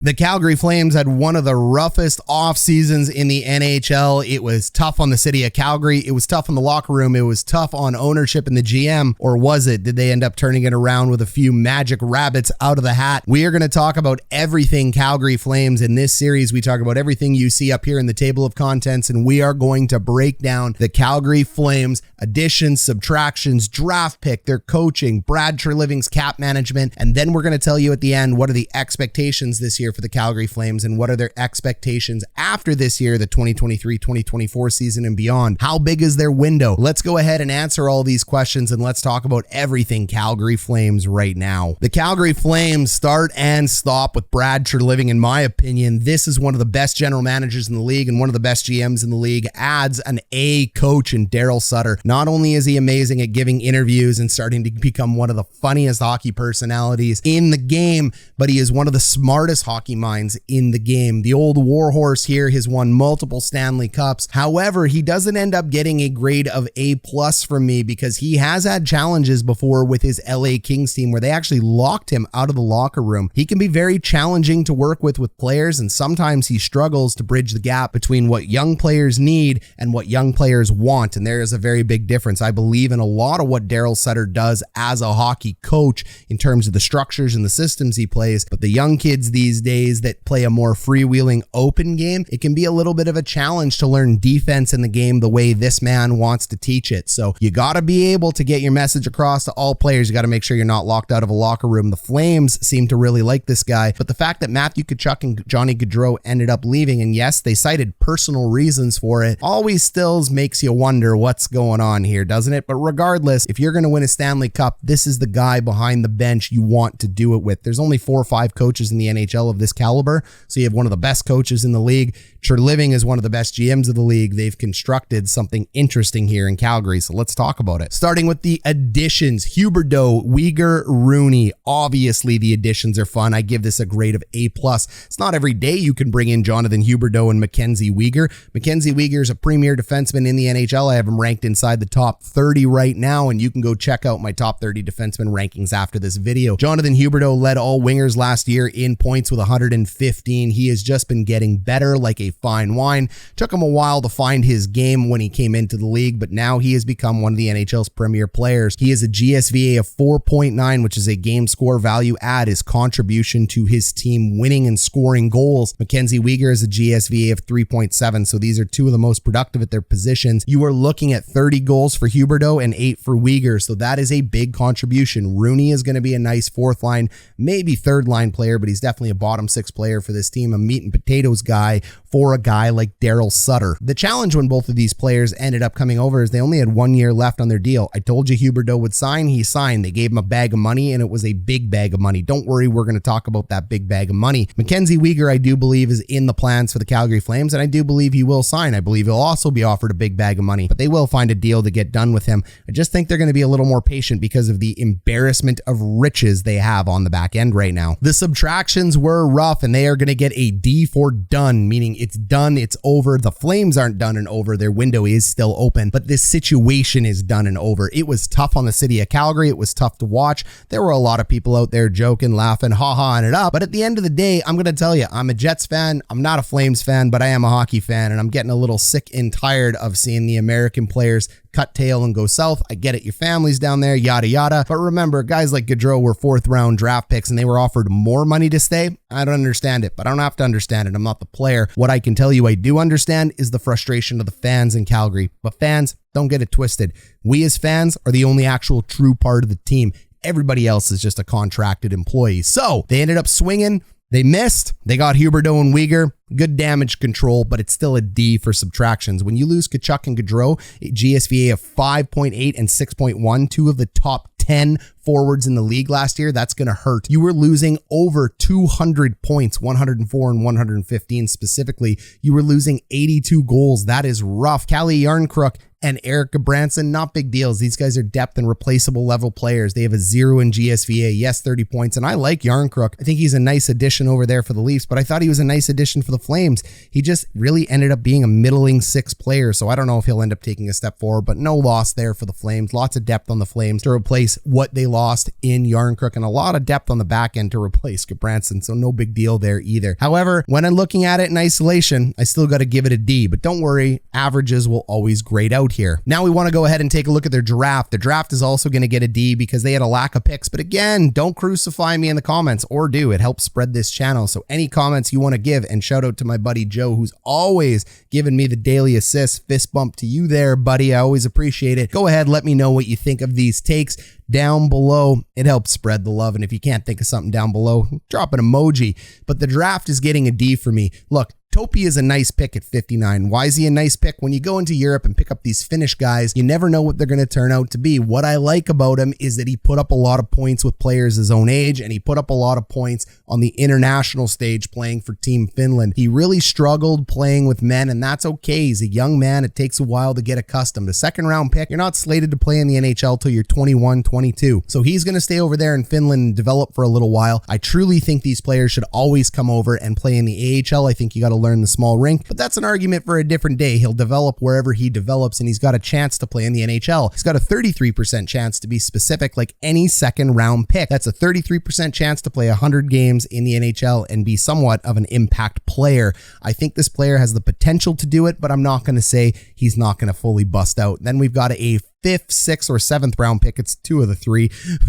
The Calgary Flames had one of the roughest off seasons in the NHL. It was tough on the city of Calgary. It was tough in the locker room. It was tough on ownership and the GM. Or was it? Did they end up turning it around with a few magic rabbits out of the hat? We are going to talk about everything Calgary Flames in this series. We talk about everything you see up here in the table of contents, and we are going to break down the Calgary Flames additions, subtractions, draft pick, their coaching, Brad Treliving's cap management, and then we're going to tell you at the end what are the expectations this year for the Calgary Flames and what are their expectations after this year, the 2023-2024 season and beyond. How big is their window? Let's go ahead and answer all these questions and let's talk about everything Calgary Flames right now. The Calgary Flames start and stop with Brad Treliving. In my opinion, this is one of the best general managers in the league and one of the best GMs in the league. Adds an A coach in Darryl Sutter. Not only is he amazing at giving interviews and starting to become one of the funniest hockey personalities in the game, but he is one of the smartest hockey minds in the game. The old warhorse here has won multiple Stanley Cups. However, he doesn't end up getting a grade of A+ from me because he has had challenges before with his LA Kings team where they actually locked him out of the locker room. He can be very challenging to work with players, and sometimes he struggles to bridge the gap between what young players need and what young players want, and there is a very big difference. I believe in a lot of what Darryl Sutter does as a hockey coach in terms of the structures and the systems he plays, but the young kids these days that play a more freewheeling open game, it can be a little bit of a challenge to learn defense in the game the way this man wants to teach it. So you got to be able to get your message across to all players. You got to make sure you're not locked out of a locker room. The Flames seem to really like this guy, but the fact that Matthew Tkachuk and Johnny Gaudreau ended up leaving, and yes, they cited personal reasons for it, always still makes you wonder what's going on here, doesn't it? But regardless, if you're going to win a Stanley Cup, this is the guy behind the bench you want to do it with. There's only 4 or 5 coaches in the NHL of this caliber, so you have one of the best coaches in the league. Treliving is one of the best GMs of the league. They've constructed something interesting here in Calgary, so let's talk about it. Starting with the additions, Huberdeau, Weegar, Rooney. Obviously, the additions are fun. I give this a grade of A+. It's not every day you can bring in Jonathan Huberdeau and MacKenzie Weegar. MacKenzie Weegar is a premier defenseman in the NHL. I have him ranked inside the top 30 right now, and you can go check out my top 30 defenseman rankings after this video. Jonathan Huberdeau led all wingers last year in points with 115. He has just been getting better like a fine wine. Took him a while to find his game when he came into the league, but now he has become one of the NHL's premier players. He has a GSVA of 4.9, which is a game score value add. His contribution to his team winning and scoring goals. MacKenzie Weegar is a GSVA of 3.7, so these are two of the most productive at their positions. You are looking at 30 goals for Huberdeau and 8 for Weegar, so that is a big contribution. Rooney is going to be a nice 4th line, maybe 3rd line player, but he's definitely a bottom 6 player for this team, a meat and potatoes guy for a guy like Darryl Sutter. The challenge when both of these players ended up coming over is they only had 1 year left on their deal. I told you Huberdeau would sign. He signed. They gave him a bag of money, and it was a big bag of money. Don't worry, we're going to talk about that big bag of money. MacKenzie Weegar, I do believe, is in the plans for the Calgary Flames, and I do believe he will sign. I believe he'll also be offered a big bag of money, but they will find a deal to get done with him. I just think they're going to be a little more patient because of the embarrassment of riches they have on the back end right now. The subtractions were rough, and they are going to get a D for done, meaning it's done, it's over. The Flames aren't done and over. Their window is still open, but this situation is done and over. It was tough on the city of Calgary. It was tough to watch. There were a lot of people out there joking, laughing, ha-haing it up, but at the end of the day, I'm going to tell you, I'm a Jets fan. I'm not a Flames fan, but I am a hockey fan, and I'm getting a little sick and tired of seeing the American players cut tail and go south. I get it, your family's down there, yada yada, but remember, guys like Gaudreau were 4th round draft picks and they were offered more money to stay. I don't understand it, but I don't have to understand it. I'm not the player. What I can tell you I do understand is the frustration of the fans in Calgary. But fans, don't get it twisted. We as fans are the only actual true part of the team. Everybody else is just a contracted employee. So they ended up swinging. They missed. They got Huberdeau and Weegar. Good damage control, but it's still a D for subtractions. When you lose Tkachuk and Gaudreau, a GSVA of 5.8 and 6.1, 2 of the top 10 forwards in the league last year, that's going to hurt. You were losing over 200 points, 104 and 115 specifically. You were losing 82 goals. That is rough. Calle Yarncrook and Eric Gudbranson, not big deals. These guys are depth and replaceable level players. They have a 0 in GSVA. Yes, 30 points. And I like Yarncrook. I think he's a nice addition over there for the Leafs, but I thought he was a nice addition for the Flames. He just really ended up being a middling 6 player. So I don't know if he'll end up taking a step forward, but no loss there for the Flames. Lots of depth on the Flames to replace what they lost in Yarncrook, and a lot of depth on the back end to replace Gudbranson. So no big deal there either. However, when I'm looking at it in isolation, I still got to give it a D, but don't worry, averages will always grade out here. Now we want to go ahead and take a look at their draft. The draft is also going to get a D because they had a lack of picks, but again, don't crucify me in the comments, or do. It helps spread this channel. So any comments you want to give, and shout out to my buddy Joe, who's always giving me the daily assist. Fist bump to you there, buddy. I always appreciate it. Go ahead, let me know what you think of these takes down below. It helps spread the love. And if you can't think of something down below, drop an emoji. But the draft is getting a D for me. Look, Topi is a nice pick at 59. Why is he a nice pick? When you go into Europe and pick up these Finnish guys, you never know what they're going to turn out to be. What I like about him is that he put up a lot of points with players his own age, and he put up a lot of points on the international stage playing for Team Finland. He really struggled playing with men, and that's okay. He's a young man. It takes a while to get accustomed. A second round pick, you're not slated to play in the NHL till you're 21, 22. So he's going to stay over there in Finland and develop for a little while. I truly think these players should always come over and play in the AHL. I think you got to learn the small rink, but that's an argument for a different day. He'll develop wherever he develops, and he's got a chance to play in the NHL. He's got a 33% chance, to be specific, like any second round pick. That's a 33% chance to play 100 games in the NHL and be somewhat of an impact player. I think this player has the potential to do it, but I'm not going to say he's not going to fully bust out. Then we've got a 5th, 6th, or 7th round pick. It's 2 of the 3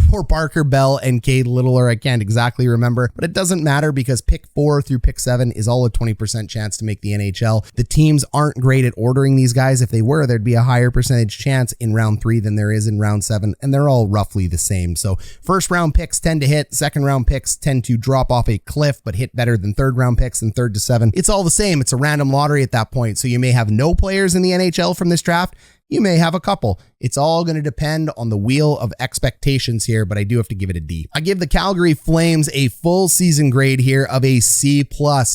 for Parker Bell and Cade Littler. I can't exactly remember, but it doesn't matter because pick 4 through pick 7 is all a 20% chance to make the NHL. The teams aren't great at ordering these guys. If they were, there'd be a higher percentage chance in round 3 than there is in round 7, and they're all roughly the same. So first round picks tend to hit, second round picks tend to drop off a cliff, but hit better than third round picks, and 3rd to 7. It's all the same. It's a random lottery at that point. So you may have no players in the NHL from this draft. You may have a couple. It's all going to depend on the wheel of expectations here, but I do have to give it a D. I give the Calgary Flames a full season grade here of a C+.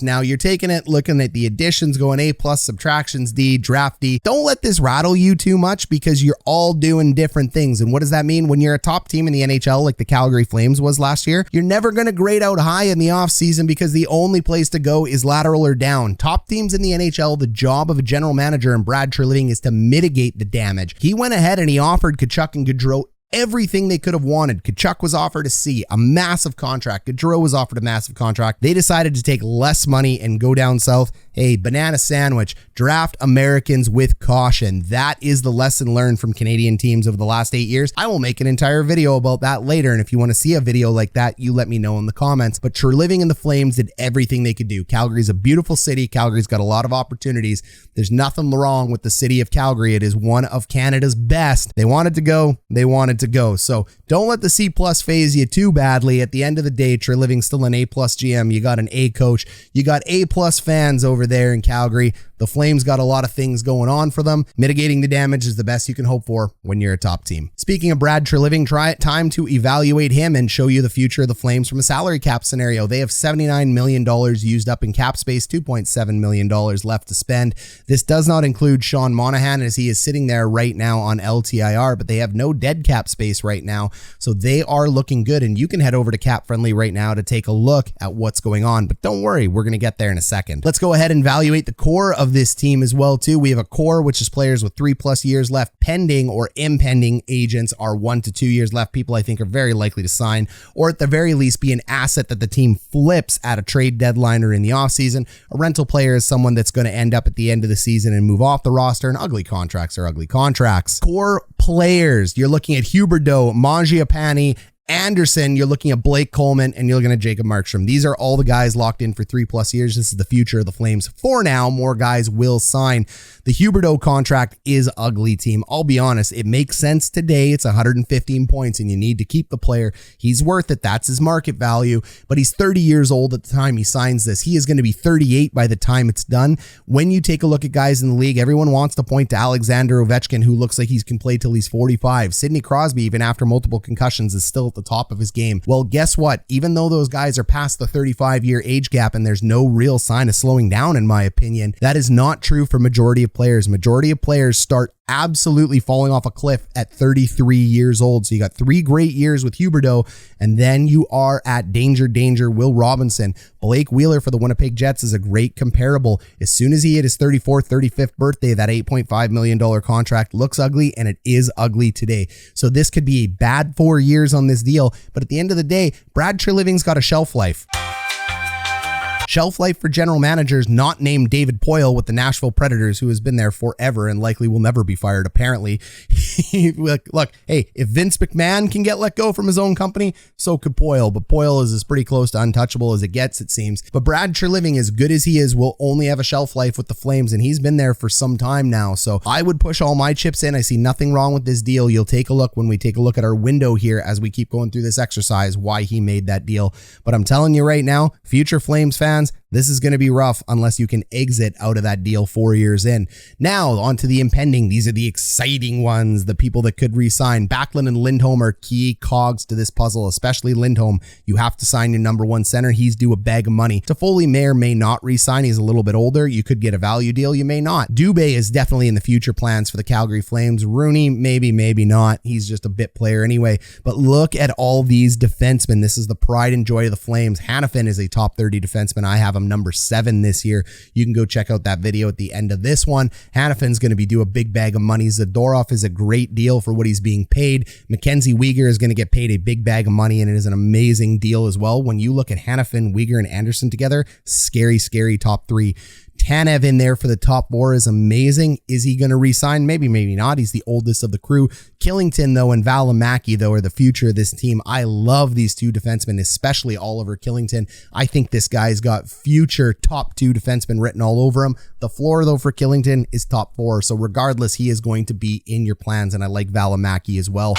Now you're taking it, looking at the additions, going A+, subtractions D, draft D. Don't let this rattle you too much because you're all doing different things. And what does that mean? When you're a top team in the NHL like the Calgary Flames was last year, you're never going to grade out high in the offseason because the only place to go is lateral or down. Top teams in the NHL, the job of a general manager and Brad Treliving is to mitigate the damage. He went ahead and he offered Tkachuk and Gaudreau everything they could have wanted. Tkachuk was offered a C, a massive contract. Gaudreau was offered a massive contract. They decided to take less money and go down south. Hey, banana sandwich, draft Americans with caution. That is the lesson learned from Canadian teams over the last 8 years. I will make an entire video about that later, and if you want to see a video like that, you let me know in the comments. But Treliving and the Flames did everything they could do. Calgary's a beautiful city. Calgary's got a lot of opportunities. There's nothing wrong with the city of Calgary. It is one of Canada's best. They wanted to go. They wanted to go. So don't let the C+ phase you too badly. At the end of the day, Treliving's still an A+ GM. You got an A coach. You got A+ fans over there in Calgary. The Flames got a lot of things going on for them. Mitigating the damage is the best you can hope for when you're a top team. Speaking of Brad Treliving, time to evaluate him and show you the future of the Flames from a salary cap scenario. They have $79 million used up in cap space, $2.7 million left to spend. This does not include Sean Monahan as he is sitting there right now on LTIR, but they have no dead cap space right now. So they are looking good, and you can head over to Cap Friendly right now to take a look at what's going on. But don't worry, we're going to get there in a second. Let's go ahead and evaluate the core of this team as well too. We have a core, which is players with 3+ years left. Pending or impending agents are 1 to 2 years left. People I think are very likely to sign, or at the very least be an asset that the team flips at a trade deadline or in the offseason. A rental player is someone that's going to end up at the end of the season and move off the roster, and ugly contracts are ugly contracts. Core players, you're looking at Huberdeau, Mangiapane, Anderson, you're looking at Blake Coleman, and you're looking at Jacob Markstrom. These are all the guys locked in for 3+ years. This is the future of the Flames. For now, more guys will sign. The Huberdeau contract is ugly, team. I'll be honest, it makes sense today. It's 115 points, and you need to keep the player. He's worth it. That's his market value, but he's 30 years old at the time he signs this. He is going to be 38 by the time it's done. When you take a look at guys in the league, everyone wants to point to Alexander Ovechkin, who looks like he can play till he's 45. Sidney Crosby, even after multiple concussions, is still the top of his game. Well, guess what? Even though those guys are past the 35-year age gap and there's no real sign of slowing down, in my opinion, that is not true for majority of players. Majority of players start absolutely falling off a cliff at 33 years old. So you got 3 great years with Huberdeau, and then you are at danger. Will Robinson. Blake Wheeler for the Winnipeg Jets is a great comparable. As soon as he hit his 34th, 35th birthday, that $8.5 million contract looks ugly, and it is ugly today. So this could be a bad 4 years on this deal, but at the end of the day, Brad Treliving's got a shelf life. Shelf life for general managers not named David Poile with the Nashville Predators, who has been there forever and likely will never be fired, apparently. Look, hey, if Vince McMahon can get let go from his own company, so could Poile. But Poile is as pretty close to untouchable as it gets, it seems. But Brad Treliving, as good as he is, will only have a shelf life with the Flames, and he's been there for some time now. So I would push all my chips in. I see nothing wrong with this deal. You'll take a look when we take a look at our window here as we keep going through this exercise, why he made that deal. But I'm telling you right now, future Flames fans, this is going to be rough unless you can exit out of that deal 4 years in. Now, on to the impending. These are the exciting ones, the people that could re-sign. Backlund and Lindholm are key cogs to this puzzle, especially Lindholm. You have to sign your number 1 center. He's due a bag of money. Toffoli may or may not re-sign. He's a little bit older. You could get a value deal. You may not. Dubé is definitely in the future plans for the Calgary Flames. Rooney, maybe not. He's just a bit player anyway. But look at all these defensemen. This is the pride and joy of the Flames. Hanifin is a top 30 defenseman. I have him number 7 this year. You can go check out that video at the end of this one. Hanifin's going to be due a big bag of money. Zadorov is a great deal for what he's being paid. MacKenzie Weegar is going to get paid a big bag of money, and it is an amazing deal as well. When you look at Hanifin, Weegar, and Anderson together, scary top 3. Tanev in there for the top 4 is amazing. Is he going to re-sign? Maybe not. He's the oldest of the crew. Killington, though, and Valimaki, though, are the future of this team. I love these 2 defensemen, especially Oliver Killington. I think this guy's got future top 2 defensemen written all over him. The floor, though, for Killington is top 4. So regardless, he is going to be in your plans, and I like Valimaki as well.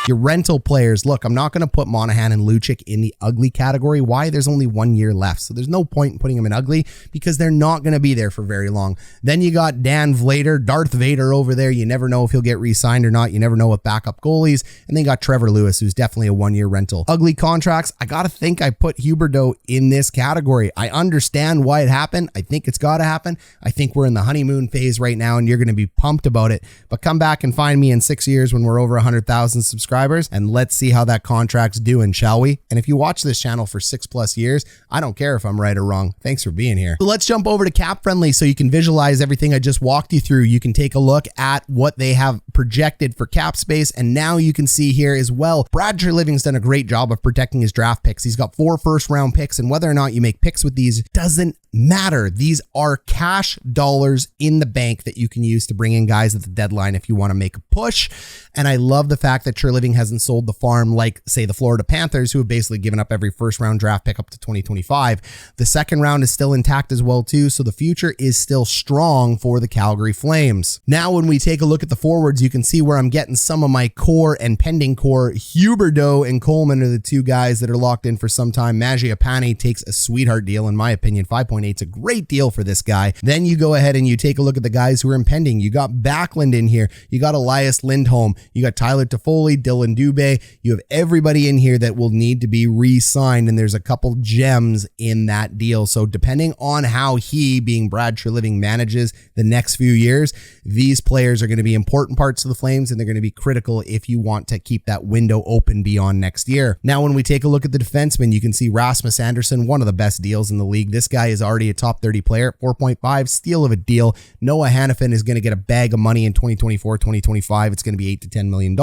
Your rental players, look, I'm not going to put Monahan and Lucic in the ugly category. Why? There's only 1 year left. So there's no point in putting them in ugly because they're not going to be there for very long. Then you got Dan Vlader, Darth Vader over there. You never know if he'll get re-signed or not. You never know with backup goalies. And then you got Trevor Lewis, who's definitely a 1 year rental. Ugly contracts, I got to think I put Huberdeau in this category. I understand why it happened. I think it's got to happen. I think we're in the honeymoon phase right now and you're going to be pumped about it. But come back and find me in 6 years when we're over 100,000 subscribers. And let's see how that contract's doing, shall we? And if you watch this channel for 6+ years, I don't care if I'm right or wrong. Thanks for being here. So let's jump over to Cap Friendly so you can visualize everything I just walked you through. You can take a look at what they have projected for cap space. And now you can see here as well, Brad Treliving's done a great job of protecting his draft picks. He's got 4 first-round picks, and whether or not you make picks with these doesn't matter. These are cash dollars in the bank that you can use to bring in guys at the deadline if you want to make a push. And I love the fact that Treliving hasn't sold the farm like, say, the Florida Panthers, who have basically given up every first-round draft pick up to 2025. The second round is still intact as well, too, so the future is still strong for the Calgary Flames. Now, when we take a look at the forwards, you can see where I'm getting some of my core and pending core. Huberdeau and Coleman are the 2 guys that are locked in for some time. Mangiapane takes a sweetheart deal, in my opinion. 5.8 is a great deal for this guy. Then you go ahead and you take a look at the guys who are impending. You got Backlund in here. You got Elias Lindholm. You got Tyler Toffoli, Dylan Dubé. You have everybody in here that will need to be re-signed, and there's a couple gems in that deal. So depending on how he, being Brad Treliving, manages the next few years, these players are going to be important parts of the Flames, and they're going to be critical if you want to keep that window open beyond next year. Now, when we take a look at the defensemen, you can see Rasmus Andersson, one of the best deals in the league. This guy is already a top 30 player at 4.5, steal of a deal. Noah Hanifin is going to get a bag of money in 2024, 2025. It's going to be $8 to $10 million.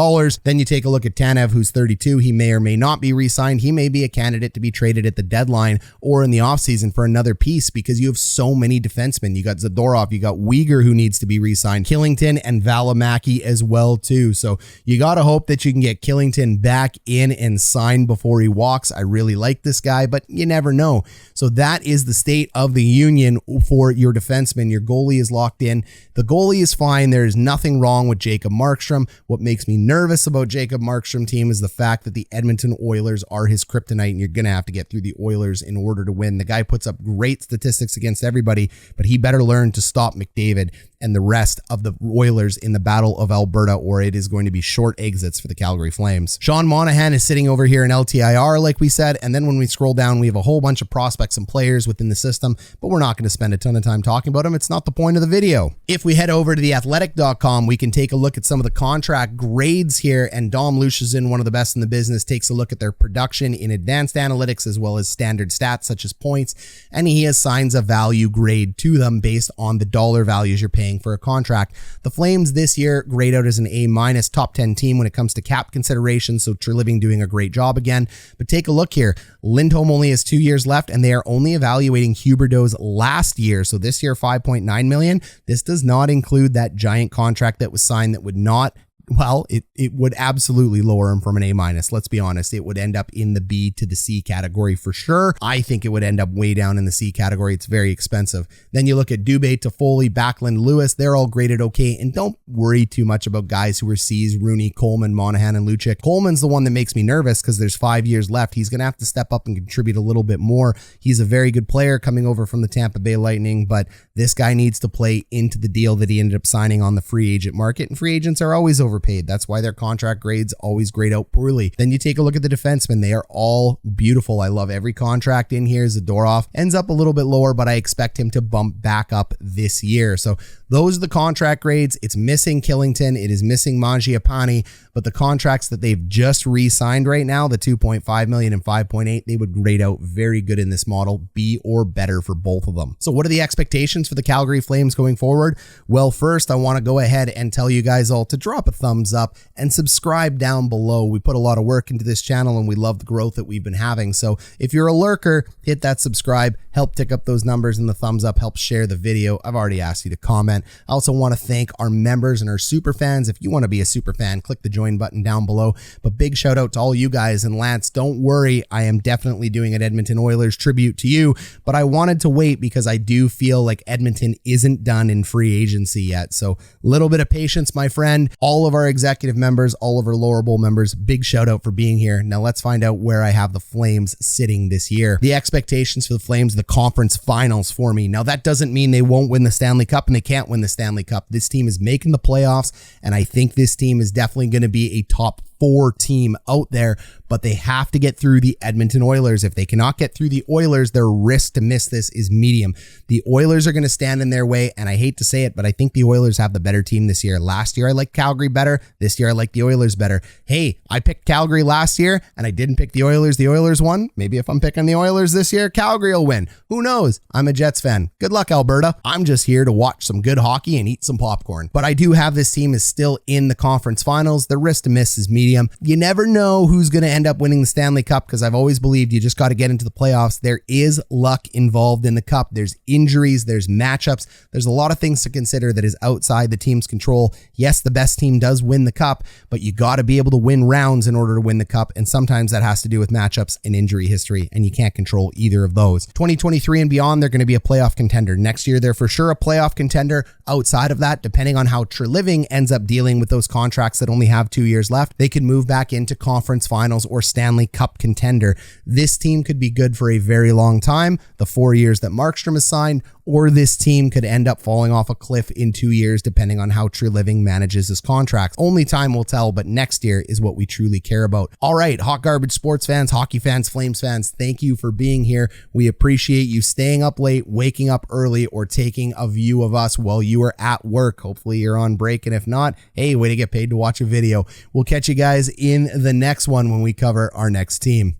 Then you take a look at Tanev, who's 32. He may or may not be re-signed. He may be a candidate to be traded at the deadline or in the offseason for another piece because you have so many defensemen. You got Zadorov, you got Weegar, who needs to be re-signed, Killington, and Valimaki as well, too. So you got to hope that you can get Killington back in and signed before he walks. I really like this guy, but you never know. So that is the state of the union for your defenseman. Your goalie is locked in. The goalie is fine. There is nothing wrong with Jacob Markstrom. What makes me nervous about Jacob Markstrom team is the fact that the Edmonton Oilers are his kryptonite, and you're going to have to get through the Oilers in order to win. The guy puts up great statistics against everybody, but he better learn to stop McDavid. and the rest of the Oilers in the Battle of Alberta, or it is going to be short exits for the Calgary Flames. Sean Monahan is sitting over here in LTIR, like we said, and then when we scroll down, we have a whole bunch of prospects and players within the system, but we're not going to spend a ton of time talking about them. It's not the point of the video. If we head over to theathletic.com, we can take a look at some of the contract grades here, and Dom Luszczyszyn, one of the best in the business, takes a look at their production in advanced analytics as well as standard stats such as points, and he assigns a value grade to them based on the dollar values you're paying for a contract. The Flames this year grade out as an A-, top 10 team when it comes to cap consideration, so Treliving doing a great job again. But take a look here. Lindholm only has 2 years left, and they are only evaluating Huberdeau's last year. So this year, $5.9 million. This does not include that giant contract that was signed that would not, well, it would absolutely lower him from an A-. Let's be honest. It would end up in the B to the C category for sure. I think it would end up way down in the C category. It's very expensive. Then you look at Dubé, Toffoli, Backlund, Lewis. They're all graded okay. And don't worry too much about guys who are C's, Rooney, Coleman, Monahan, and Lucic. Coleman's the one that makes me nervous because there's 5 years left. He's going to have to step up and contribute a little bit more. He's a very good player coming over from the Tampa Bay Lightning, but this guy needs to play into the deal that he ended up signing on the free agent market. And free agents are always overpaid. That's why their contract grades always grade out poorly. Then you take a look at the defensemen. They are all beautiful. I love every contract in here. Zadorov ends up a little bit lower, but I expect him to bump back up this year. So those are the contract grades. It's missing Killington. It is missing Mangiapane, but the contracts that they've just re-signed right now, the 2.5 million and 5.8, they would grade out very good in this model, B or better for both of them. So what are the expectations for the Calgary Flames going forward? Well, first, I want to go ahead and tell you guys all to drop a thumbs up and subscribe down below. We put a lot of work into this channel and we love the growth that we've been having. So if you're a lurker, hit that subscribe, help tick up those numbers, and the thumbs up helps share the video. I've already asked you to comment. I also want to thank our members and our super fans. If you want to be a super fan, click the join button down below. But big shout out to all you guys. And Lance, don't worry, I am definitely doing an Edmonton Oilers tribute to you, but I wanted to wait because I do feel like Edmonton isn't done in free agency yet. So a little bit of patience, my friend. All of our executive members, all of our lower bowl members, big shout out for being here. Now let's find out where I have the Flames sitting this year. The expectations for the Flames, the conference finals for me. Now that doesn't mean they won't win the Stanley Cup and they can't win the Stanley Cup. This team is making the playoffs, and I think this team is definitely going to be a top 4 team out there, but they have to get through the Edmonton Oilers. If they cannot get through the Oilers, their risk to miss this is medium. The Oilers are going to stand in their way, and I hate to say it, but I think the Oilers have the better team this year. Last year, I liked Calgary better. This year, I like the Oilers better. Hey, I picked Calgary last year, and I didn't pick the Oilers. The Oilers won. Maybe if I'm picking the Oilers this year, Calgary will win. Who knows? I'm a Jets fan. Good luck, Alberta. I'm just here to watch some good hockey and eat some popcorn. But I do have this team is still in the conference finals. The risk to miss is medium. You never know who's going to end up winning the Stanley Cup because I've always believed you just got to get into the playoffs. There is luck involved in the Cup. There's injuries, there's matchups. There's a lot of things to consider that is outside the team's control. Yes, the best team does win the Cup, but you got to be able to win rounds in order to win the Cup. And sometimes that has to do with matchups and injury history, and you can't control either of those. 2023 and beyond, they're going to be a playoff contender. Next year, they're for sure a playoff contender. Outside of that, depending on how Treliving ends up dealing with those contracts that only have 2 years left, they could move back into conference finals or Stanley Cup contender. This team could be good for a very long time, the 4 years that Markstrom has signed, or this team could end up falling off a cliff in 2 years, depending on how Treliving manages his contracts. Only time will tell, but next year is what we truly care about. All right, Hot Garbage sports fans, hockey fans, Flames fans, thank you for being here. We appreciate you staying up late, waking up early, or taking a view of us while you are at work. Hopefully you're on break, and if not, hey, way to get paid to watch a video. We'll catch you guys in the next one when we cover our next team.